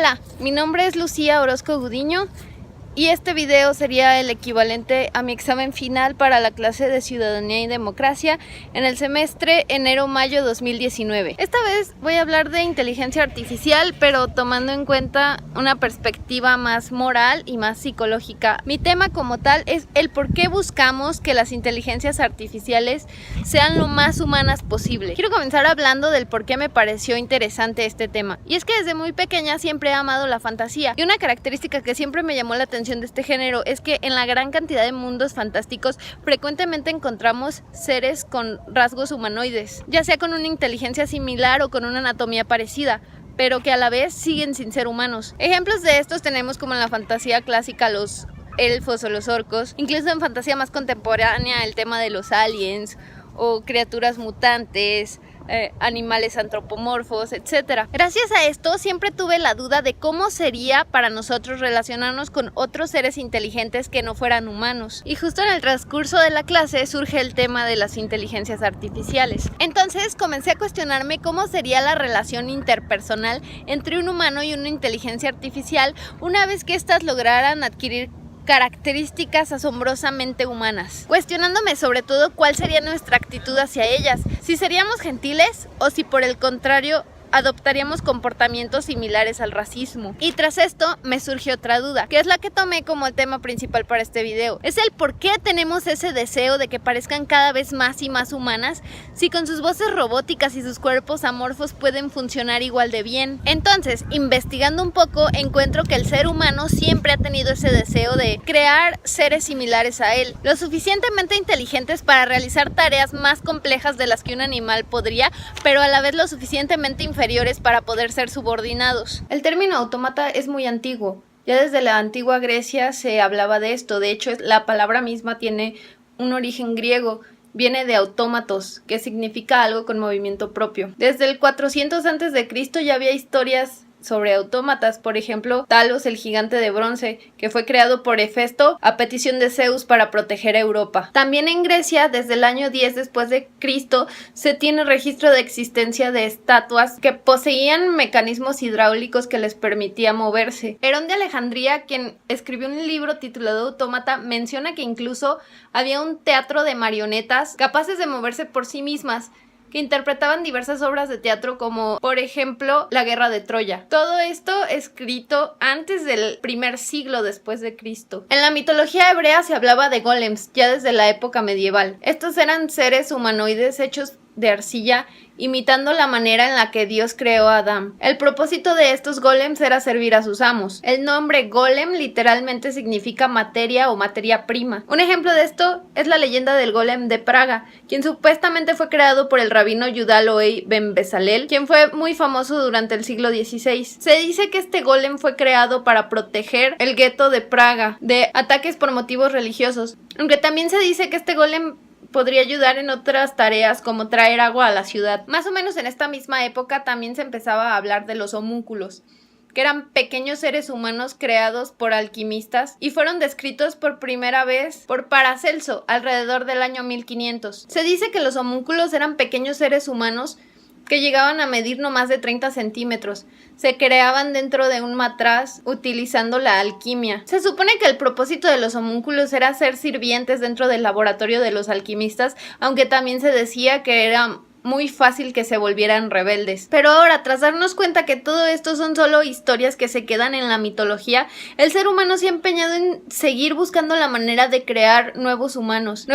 Hola, mi nombre es Lucía Orozco Gudiño y este video sería el equivalente a mi examen final para la clase de Ciudadanía y Democracia en el semestre enero-mayo 2019. Esta vez voy a hablar de inteligencia artificial, pero tomando en cuenta una perspectiva más moral y más psicológica. Mi tema como tal es el por qué buscamos que las inteligencias artificiales sean lo más humanas posible. Quiero comenzar hablando del por qué me pareció interesante este tema. Y es que desde muy pequeña siempre he amado la fantasía, y una característica que siempre me llamó la atención de este género es que en la gran cantidad de mundos fantásticos frecuentemente encontramos seres con rasgos humanoides, ya sea con una inteligencia similar o con una anatomía parecida, pero que a la vez siguen sin ser humanos. Ejemplos de estos tenemos como en la fantasía clásica los elfos o los orcos, incluso en fantasía más contemporánea el tema de los aliens o criaturas mutantes, animales antropomorfos, etc. Gracias a esto siempre tuve la duda de cómo sería para nosotros relacionarnos con otros seres inteligentes que no fueran humanos. Y justo en el transcurso de la clase surge el tema de las inteligencias artificiales. Entonces comencé a cuestionarme cómo sería la relación interpersonal entre un humano y una inteligencia artificial una vez que éstas lograran adquirir características asombrosamente humanas, cuestionándome sobre todo cuál sería nuestra actitud hacia ellas, si seríamos gentiles o si por el contrario adoptaríamos comportamientos similares al racismo. Y tras esto me surgió otra duda, que es la que tomé como el tema principal para este video. Es el por qué tenemos ese deseo de que parezcan cada vez más y más humanas, si con sus voces robóticas y sus cuerpos amorfos pueden funcionar igual de bien. Entonces, investigando un poco, encuentro que el ser humano siempre ha tenido ese deseo de crear seres similares a él, lo suficientemente inteligentes para realizar tareas más complejas de las que un animal podría, pero a la vez lo suficientemente inferiores para poder ser subordinados. El término autómata es muy antiguo. Ya desde la antigua Grecia se hablaba de esto. De hecho, la palabra misma tiene un origen griego. Viene de autómatos, que significa algo con movimiento propio. Desde el 400 a.C. ya había historias sobre autómatas, por ejemplo, Talos, el gigante de bronce, que fue creado por Hefesto a petición de Zeus para proteger a Europa. También en Grecia, desde el año 10 después de Cristo, se tiene registro de existencia de estatuas que poseían mecanismos hidráulicos que les permitía moverse. Herón de Alejandría, quien escribió un libro titulado Autómata, menciona que incluso había un teatro de marionetas capaces de moverse por sí mismas, que interpretaban diversas obras de teatro como, por ejemplo, La Guerra de Troya. Todo esto escrito antes del primer siglo después de Cristo. En la mitología hebrea se hablaba de golems, ya desde la época medieval. Estos eran seres humanoides hechos de arcilla, imitando la manera en la que Dios creó a Adán. El propósito de estos golems era servir a sus amos. El nombre golem literalmente significa materia o materia prima. Un ejemplo de esto es la leyenda del golem de Praga, quien supuestamente fue creado por el rabino Yudá Loewy ben Bezalel, quien fue muy famoso durante el siglo XVI. Se dice que este golem fue creado para proteger el gueto de Praga de ataques por motivos religiosos, aunque también se dice que este golem podría ayudar en otras tareas como traer agua a la ciudad. Más o menos en esta misma época también se empezaba a hablar de los homúnculos, que eran pequeños seres humanos creados por alquimistas y fueron descritos por primera vez por Paracelso alrededor del año 1500. Se dice que los homúnculos eran pequeños seres humanos que llegaban a medir no más de 30 centímetros. Se creaban dentro de un matraz utilizando la alquimia. Se supone que el propósito de los homúnculos era ser sirvientes dentro del laboratorio de los alquimistas, aunque también se decía que era muy fácil que se volvieran rebeldes. Pero ahora, tras darnos cuenta que todo esto son solo historias que se quedan en la mitología, el ser humano se ha empeñado en seguir buscando la manera de crear nuevos humanos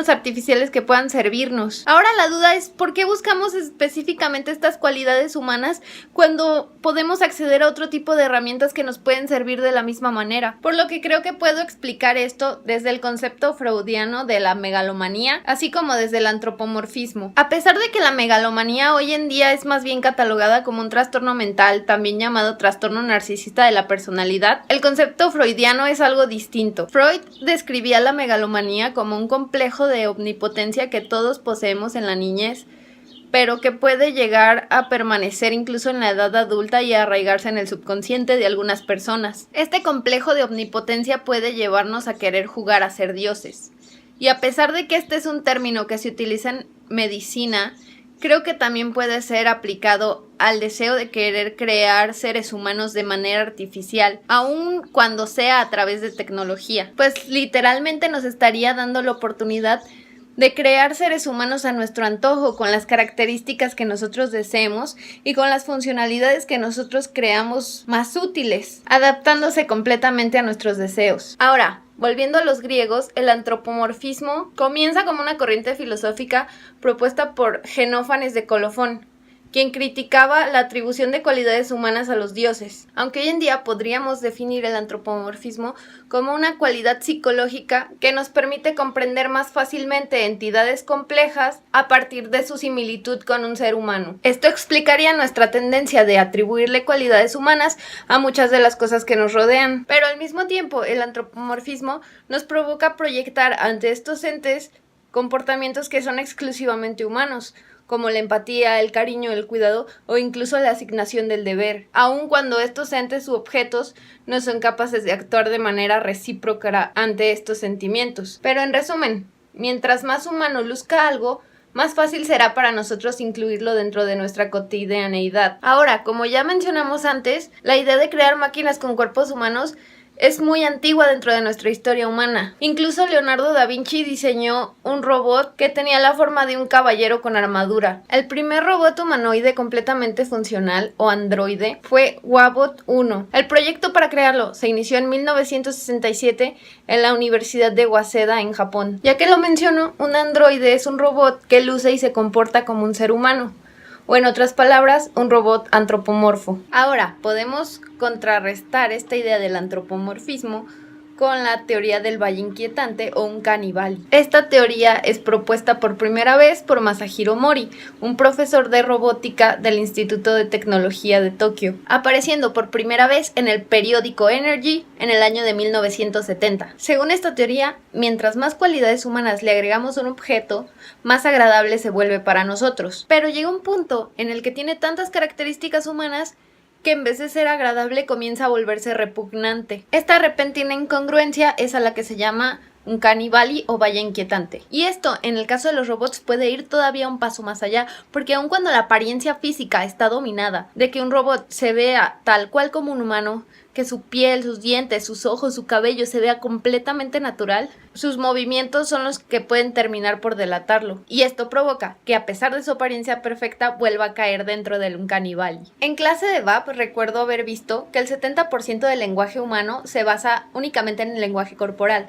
artificiales que puedan servirnos. Ahora la duda es ¿por qué buscamos específicamente estas cualidades humanas cuando podemos acceder a otro tipo de herramientas que nos pueden servir de la misma manera? Por lo que creo que puedo explicar esto desde el concepto freudiano de la megalomanía, así como desde el antropomorfismo. A pesar de que la megalomanía hoy en día es más bien catalogada como un trastorno mental, también llamado trastorno narcisista de la personalidad, el concepto freudiano es algo distinto. Freud describía la megalomanía como un complejo de omnipotencia que todos poseemos en la niñez, pero que puede llegar a permanecer incluso en la edad adulta y arraigarse en el subconsciente de algunas personas. Este complejo de omnipotencia puede llevarnos a querer jugar a ser dioses. Y a pesar de que este es un término que se utiliza en medicina, creo que también puede ser aplicado al deseo de querer crear seres humanos de manera artificial, aun cuando sea a través de tecnología. Pues literalmente nos estaría dando la oportunidad de crear seres humanos a nuestro antojo, con las características que nosotros deseemos y con las funcionalidades que nosotros creamos más útiles, adaptándose completamente a nuestros deseos. Ahora, volviendo a los griegos, el antropomorfismo comienza como una corriente filosófica propuesta por Genófanes de Colofón, quien criticaba la atribución de cualidades humanas a los dioses, aunque hoy en día podríamos definir el antropomorfismo como una cualidad psicológica que nos permite comprender más fácilmente entidades complejas a partir de su similitud con un ser humano. Esto explicaría nuestra tendencia de atribuirle cualidades humanas a muchas de las cosas que nos rodean, pero al mismo tiempo el antropomorfismo nos provoca proyectar ante estos entes comportamientos que son exclusivamente humanos, como la empatía, el cariño, el cuidado o incluso la asignación del deber, aun cuando estos entes u objetos no son capaces de actuar de manera recíproca ante estos sentimientos. Pero en resumen, mientras más humano luzca algo, más fácil será para nosotros incluirlo dentro de nuestra cotidianeidad. Ahora, como ya mencionamos antes, la idea de crear máquinas con cuerpos humanos es muy antigua dentro de nuestra historia humana. Incluso Leonardo da Vinci diseñó un robot que tenía la forma de un caballero con armadura. El primer robot humanoide completamente funcional, o androide, fue Wabot 1. El proyecto para crearlo se inició en 1967 en la Universidad de Waseda, en Japón. Ya que lo menciono, un androide es un robot que luce y se comporta como un ser humano, o en otras palabras, un robot antropomorfo. Ahora, podemos contrarrestar esta idea del antropomorfismo con la teoría del valle inquietante o uncanny valley. Esta teoría es propuesta por primera vez por Masahiro Mori, un profesor de robótica del Instituto de Tecnología de Tokio, apareciendo por primera vez en el periódico Energy en el año de 1970. Según esta teoría, mientras más cualidades humanas le agregamos a un objeto, más agradable se vuelve para nosotros. Pero llega un punto en el que tiene tantas características humanas que en vez de ser agradable comienza a volverse repugnante. Esta repentina incongruencia es a la que se llama uncanny valley o valle inquietante. Y esto, en el caso de los robots, puede ir todavía un paso más allá, porque aun cuando la apariencia física está dominada, de que un robot se vea tal cual como un humano, que su piel, sus dientes, sus ojos, su cabello se vea completamente natural, sus movimientos son los que pueden terminar por delatarlo. Y esto provoca que, a pesar de su apariencia perfecta, vuelva a caer dentro del uncanny valley. En clase de VAP recuerdo haber visto que el 70% del lenguaje humano se basa únicamente en el lenguaje corporal.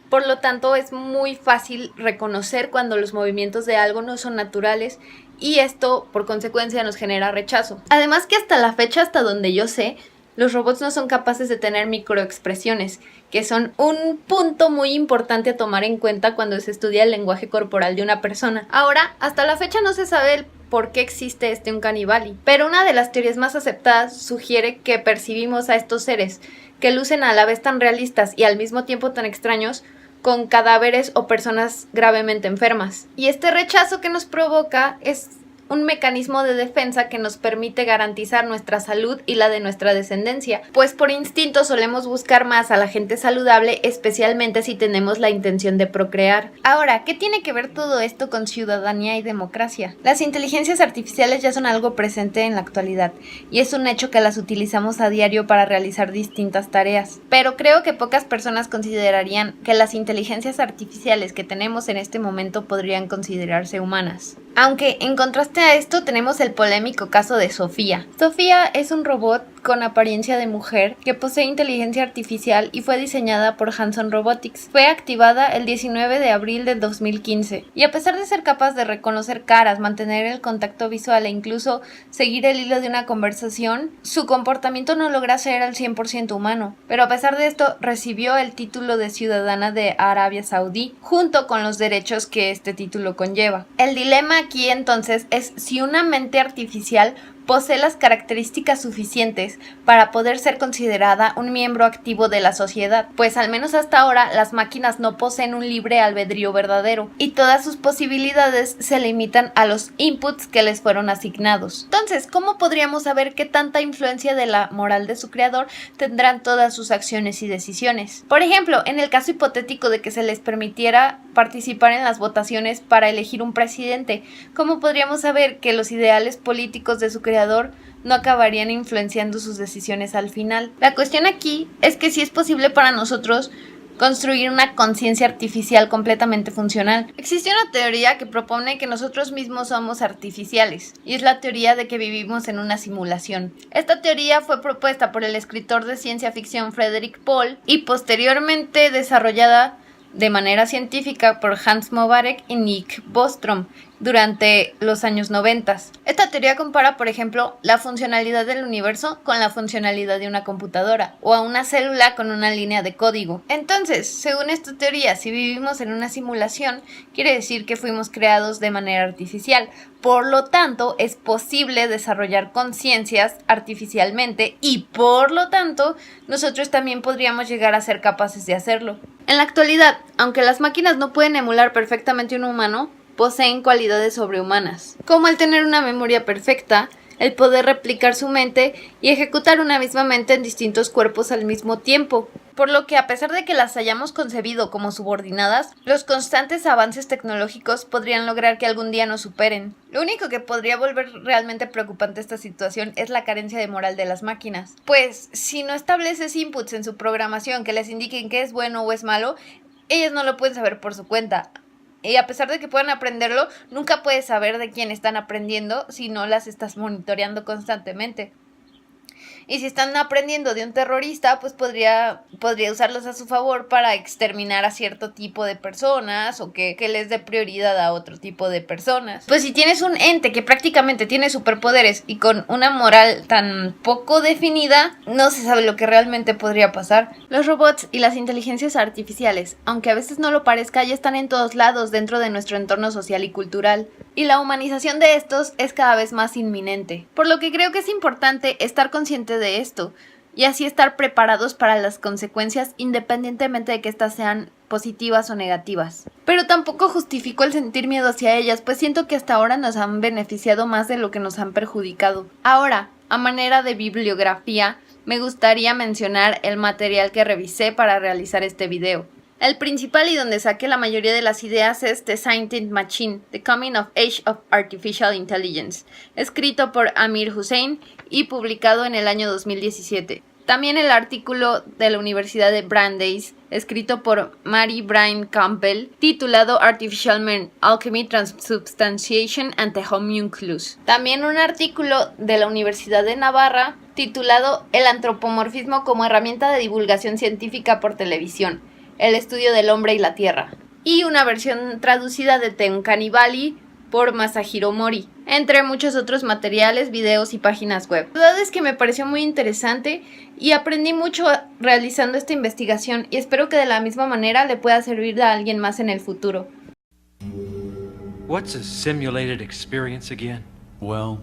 Por lo tanto, es muy fácil reconocer cuando los movimientos de algo no son naturales, y esto, por consecuencia, nos genera rechazo. Además que hasta la fecha, hasta donde yo sé, los robots no son capaces de tener microexpresiones, que son un punto muy importante a tomar en cuenta cuando se estudia el lenguaje corporal de una persona. Ahora, hasta la fecha no se sabe el por qué existe este uncanny valley, pero una de las teorías más aceptadas sugiere que percibimos a estos seres, que lucen a la vez tan realistas y al mismo tiempo tan extraños, con cadáveres o personas gravemente enfermas. Y este rechazo que nos provoca es un mecanismo de defensa que nos permite garantizar nuestra salud y la de nuestra descendencia, pues por instinto solemos buscar más a la gente saludable, especialmente si tenemos la intención de procrear. Ahora, ¿qué tiene que ver todo esto con ciudadanía y democracia? Las inteligencias artificiales ya son algo presente en la actualidad, y es un hecho que las utilizamos a diario para realizar distintas tareas. Pero creo que pocas personas considerarían que las inteligencias artificiales que tenemos en este momento podrían considerarse humanas. Aunque, en contraste a esto, tenemos el polémico caso de Sofía. Sofía es un robot con apariencia de mujer que posee inteligencia artificial y fue diseñada por Hanson Robotics. Fue activada el 19 de abril de 2015. Y a pesar de ser capaz de reconocer caras, mantener el contacto visual e incluso seguir el hilo de una conversación, su comportamiento no logra ser al 100% humano. Pero a pesar de esto, recibió el título de ciudadana de Arabia Saudí, junto con los derechos que este título conlleva. El dilema aquí entonces es si una mente artificial posee las características suficientes para poder ser considerada un miembro activo de la sociedad, pues al menos hasta ahora las máquinas no poseen un libre albedrío verdadero y todas sus posibilidades se limitan a los inputs que les fueron asignados. Entonces, ¿cómo podríamos saber qué tanta influencia de la moral de su creador tendrán todas sus acciones y decisiones? Por ejemplo, en el caso hipotético de que se les permitiera participar en las votaciones para elegir un presidente. ¿Cómo podríamos saber que los ideales políticos de su creador no acabarían influenciando sus decisiones al final? La cuestión aquí es que sí es posible para nosotros construir una conciencia artificial completamente funcional. Existe una teoría que propone que nosotros mismos somos artificiales, y es la teoría de que vivimos en una simulación. Esta teoría fue propuesta por el escritor de ciencia ficción Frederik Pohl y posteriormente desarrollada de manera científica por Hans Mobarek y Nick Bostrom durante los años 90. Esta teoría compara, por ejemplo, la funcionalidad del universo con la funcionalidad de una computadora o a una célula con una línea de código. Entonces, según esta teoría, si vivimos en una simulación, quiere decir que fuimos creados de manera artificial. Por lo tanto, es posible desarrollar conciencias artificialmente y, por lo tanto, nosotros también podríamos llegar a ser capaces de hacerlo. En la actualidad, aunque las máquinas no pueden emular perfectamente un humano, poseen cualidades sobrehumanas, como el tener una memoria perfecta, el poder replicar su mente y ejecutar una misma mente en distintos cuerpos al mismo tiempo. Por lo que, a pesar de que las hayamos concebido como subordinadas, los constantes avances tecnológicos podrían lograr que algún día nos superen. Lo único que podría volver realmente preocupante esta situación es la carencia de moral de las máquinas. Pues, si no estableces inputs en su programación que les indiquen qué es bueno o es malo, ellas no lo pueden saber por su cuenta. Y a pesar de que puedan aprenderlo, nunca puedes saber de quién están aprendiendo si no las estás monitoreando constantemente. Y si están aprendiendo de un terrorista, pues podría usarlos a su favor para exterminar a cierto tipo de personas o que les dé prioridad a otro tipo de personas. Pues si tienes un ente que prácticamente tiene superpoderes y con una moral tan poco definida, no se sabe lo que realmente podría pasar. Los robots y las inteligencias artificiales, aunque a veces no lo parezca, ya están en todos lados dentro de nuestro entorno social y cultural. Y la humanización de estos es cada vez más inminente. Por lo que creo que es importante estar consciente de esto y así estar preparados para las consecuencias independientemente de que éstas sean positivas o negativas. Pero tampoco justifico el sentir miedo hacia ellas, pues siento que hasta ahora nos han beneficiado más de lo que nos han perjudicado. Ahora, a manera de bibliografía, me gustaría mencionar el material que revisé para realizar este video. El principal y donde saqué la mayoría de las ideas es The Sentient Machine, The Coming of Age of Artificial Intelligence, escrito por Amir Hussain y publicado en el año 2017. También el artículo de la Universidad de Brandeis, escrito por Mary Brian Campbell, titulado Artificial Men, Alchemy, Transubstantiation and the Homunculus. También un artículo de la Universidad de Navarra, titulado El antropomorfismo como herramienta de divulgación científica por televisión, el estudio del hombre y la tierra, y una versión traducida de The Uncanny Valley por Masahiro Mori, entre muchos otros materiales, videos y páginas web. La verdad es que me pareció muy interesante y aprendí mucho realizando esta investigación y espero que de la misma manera le pueda servir a alguien más en el futuro. What's a simulated experience again? Well,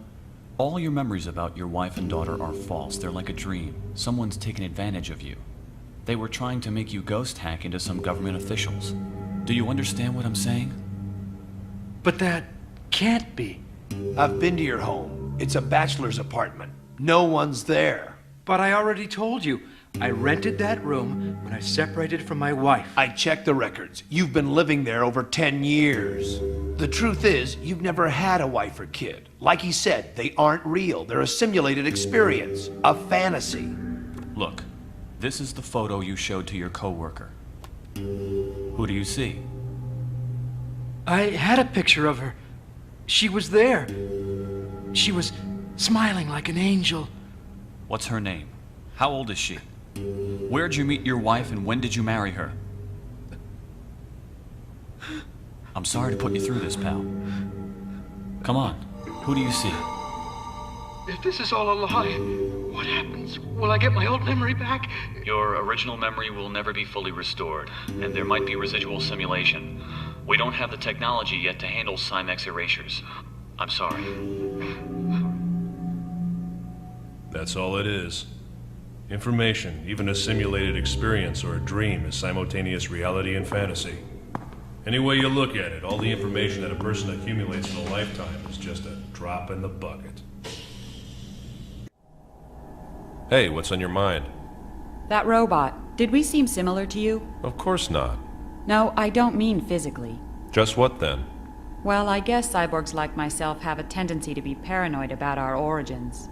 all your memories about your wife and daughter are false. They're like a dream. Someone's taken advantage of you. They were trying to make you ghost hack into some government officials. Do you understand what I'm saying? But that can't be. I've been to your home. It's a bachelor's apartment. No one's there. But I already told you. I rented that room when I separated from my wife. I checked the records. You've been living there over 10 years. The truth is, you've never had a wife or kid. Like he said, they aren't real. They're a simulated experience, a fantasy. Look, this is the photo you showed to your coworker. Who do you see? I had a picture of her. She was there. She was smiling like an angel. What's her name? How old is she? Where'd you meet your wife and when did you marry her? I'm sorry to put you through this, pal. Come on, who do you see? If this is all a lie, what happens? Will I get my old memory back? Your original memory will never be fully restored, and there might be residual simulation. We don't have the technology yet to handle Cymex erasures. I'm sorry. That's all it is. Information, even a simulated experience or a dream, is simultaneous reality and fantasy. Any way you look at it, all the information that a person accumulates in a lifetime is just a drop in the bucket. Hey, what's on your mind? That robot, did we seem similar to you? Of course not. No, I don't mean physically. Just what then? Well, I guess cyborgs like myself have a tendency to be paranoid about our origins.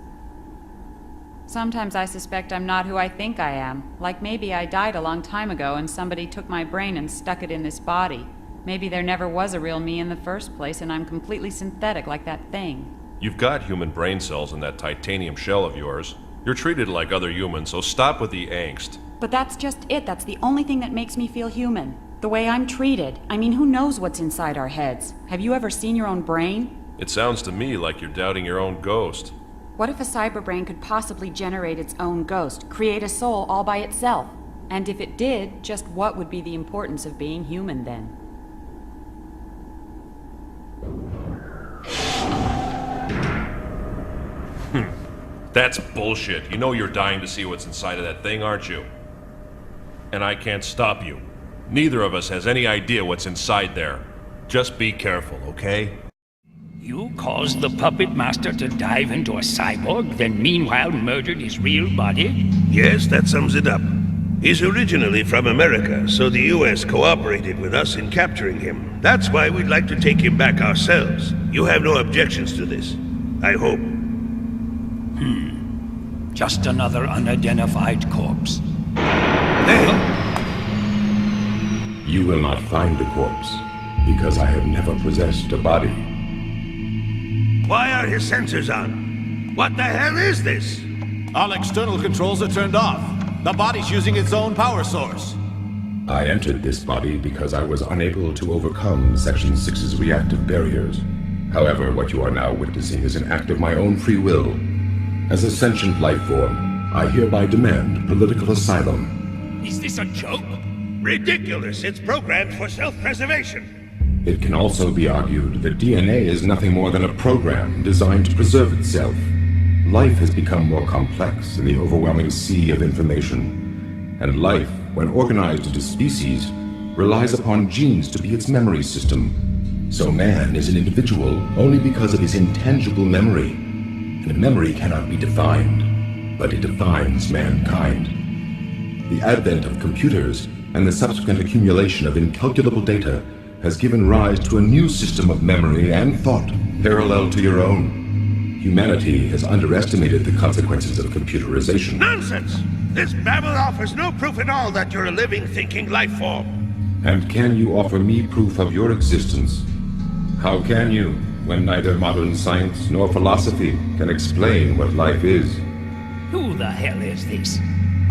Sometimes I suspect I'm not who I think I am. Like maybe I died a long time ago and somebody took my brain and stuck it in this body. Maybe there never was a real me in the first place and I'm completely synthetic like that thing. You've got human brain cells in that titanium shell of yours. You're treated like other humans, so stop with the angst. But that's just it. That's the only thing that makes me feel human. The way I'm treated. I mean, who knows what's inside our heads? Have you ever seen your own brain? It sounds to me like you're doubting your own ghost. What if a cyberbrain could possibly generate its own ghost, create a soul all by itself? And if it did, just what would be the importance of being human then? That's bullshit. You know you're dying to see what's inside of that thing, aren't you? And I can't stop you. Neither of us has any idea what's inside there. Just be careful, okay? You caused the puppet master to dive into a cyborg, then meanwhile murdered his real body? Yes, that sums it up. He's originally from America, so the US cooperated with us in capturing him. That's why we'd like to take him back ourselves. You have no objections to this, I hope. Just another unidentified corpse. Hey! You will not find the corpse, because I have never possessed a body. Why are his sensors on? What the hell is this? All external controls are turned off. The body's using its own power source. I entered this body because I was unable to overcome Section 6's reactive barriers. However, what you are now witnessing is an act of my own free will. As a sentient life form, I hereby demand political asylum. Is this a joke? Ridiculous! It's programmed for self-preservation. It can also be argued that DNA is nothing more than a program designed to preserve itself. Life has become more complex in the overwhelming sea of information, and life, when organized into species, relies upon genes to be its memory system. So man is an individual only because of his intangible memory, and memory cannot be defined, but it defines mankind. The advent of computers and the subsequent accumulation of incalculable data has given rise to a new system of memory and thought parallel to your own. Humanity has underestimated the consequences of computerization. Nonsense! This babble offers no proof at all that you're a living, thinking life form. And can you offer me proof of your existence? How can you, when neither modern science nor philosophy can explain what life is? Who the hell is this?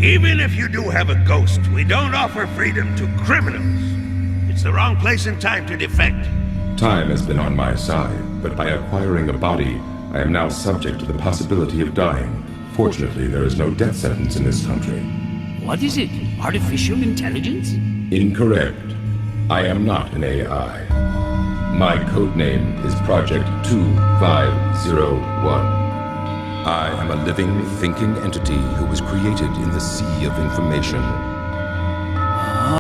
Even if you do have a ghost, we don't offer freedom to criminals. It's the wrong place and time to defect. Time has been on my side, but by acquiring a body, I am now subject to the possibility of dying. Fortunately, there is no death sentence in this country. What is it? Artificial intelligence? Incorrect. I am not an AI. My codename is Project 2501. I am a living, thinking entity who was created in the sea of information.